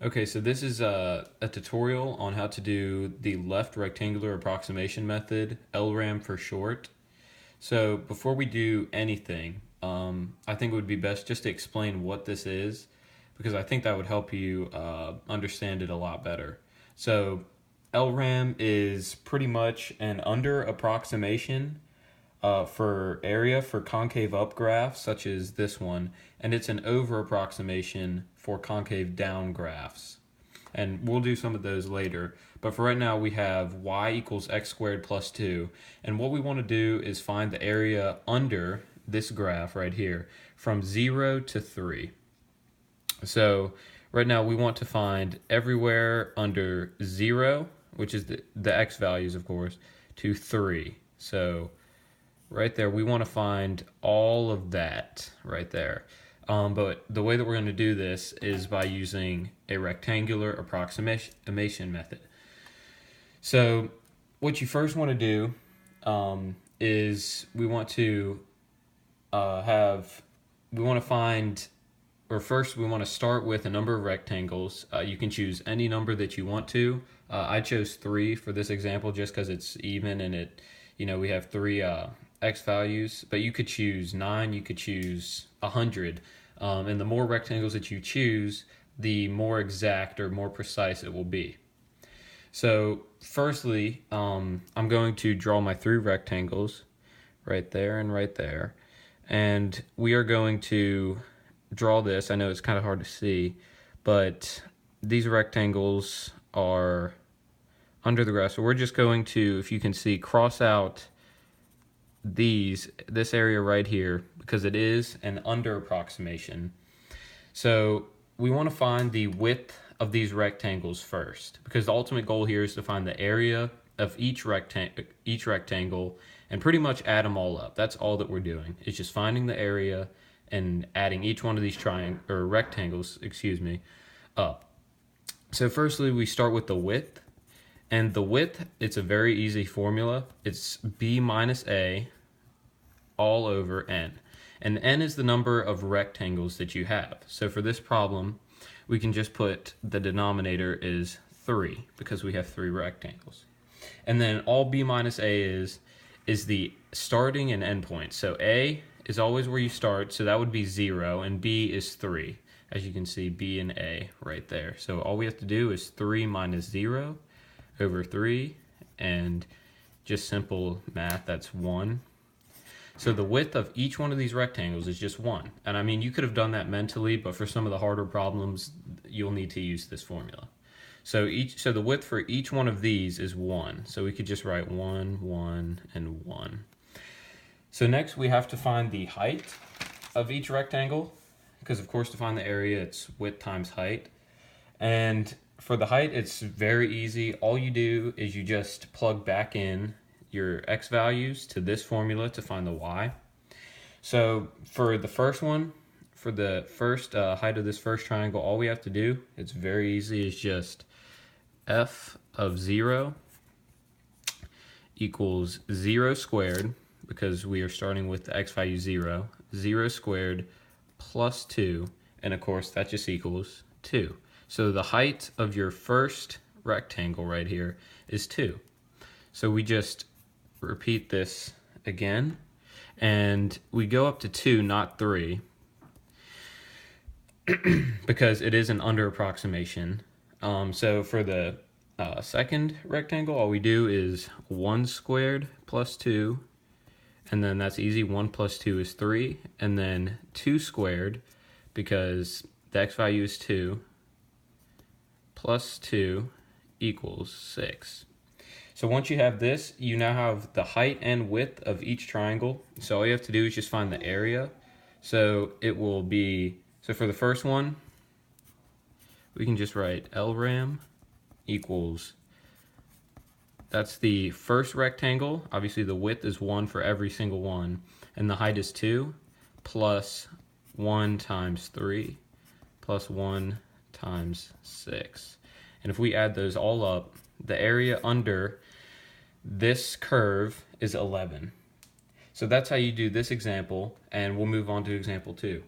Okay, so this is a tutorial on how to do the left rectangular approximation method, LRAM for short. So before we do anything, I think it would be best just to explain what this is, because I think that would help you understand it a lot better. So LRAM is pretty much an under approximation for area for concave up graphs, such as this one, and it's an over approximation for concave down graphs. And we'll do some of those later. But for right now, we have y equals x squared plus 2. And what we want to do is find the area under this graph right here from 0 to 3. So right now, we want to find everywhere under 0, which is the x values, of course, to 3. So right there, we want to find all of that right there. But the way that we're going to do this is by using a rectangular approximation method. So what you first want to do is we want to find, or first we want to start with a number of rectangles. You can choose any number that you want to. I chose 3 for this example just because it's even and we have 3 x values, but you could choose 9, you could choose 100, and the more rectangles that you choose, the more exact or more precise it will be. So firstly, I'm going to draw my 3 rectangles right there and right there, and we are going to draw this. I know it's kind of hard to see, but these rectangles are under the graph, so we're just going to, if you can see, cross out this area right here because it is an under approximation. So we want to find the width of these rectangles first, because the ultimate goal here is to find the area of each rectangle and pretty much add them all up. That's all that we're doing. It's just finding the area and adding each one of these rectangles, up. So firstly, we start with the width. And the width, it's a very easy formula. It's b minus a all over n. And n is the number of rectangles that you have. So for this problem, we can just put the denominator is 3 because we have 3 rectangles. And then all b minus a is the starting and end point. So a is always where you start, so that would be 0, and b is 3. As you can see, b and a right there. So all we have to do is 3 minus 0 over 3, and just simple math, that's 1. So the width of each one of these rectangles is just 1. And I mean, you could have done that mentally, but for some of the harder problems, you'll need to use this formula. So the width for each one of these is 1. So we could just write 1, 1, and 1. So next we have to find the height of each rectangle, because of course to find the area, it's width times height. And for the height, it's very easy. All you do is you just plug back in your x values to this formula to find the y. So for the first one, for the first height of this first triangle, all we have to do, it's very easy, is just f of 0 equals 0 squared, because we are starting with the x value 0, 0 squared plus 2, and of course that just equals 2. So the height of your first rectangle right here is 2. So we just repeat this again, and we go up to 2, not 3, because it is an under approximation. So for the second rectangle, all we do is 1 squared plus 2, and then that's easy. 1 plus 2 is 3, and then 2 squared, because the x value is 2, plus 2 equals 6. So once you have this, you now have the height and width of each triangle. So all you have to do is just find the area. So it will be, so for the first one, we can just write LRAM equals, that's the first rectangle. Obviously the width is 1 for every single one, and the height is 2, plus 1 times 3, plus 1 times 6. And if we add those all up, the area under this curve is 11. So that's how you do this example, and we'll move on to example 2.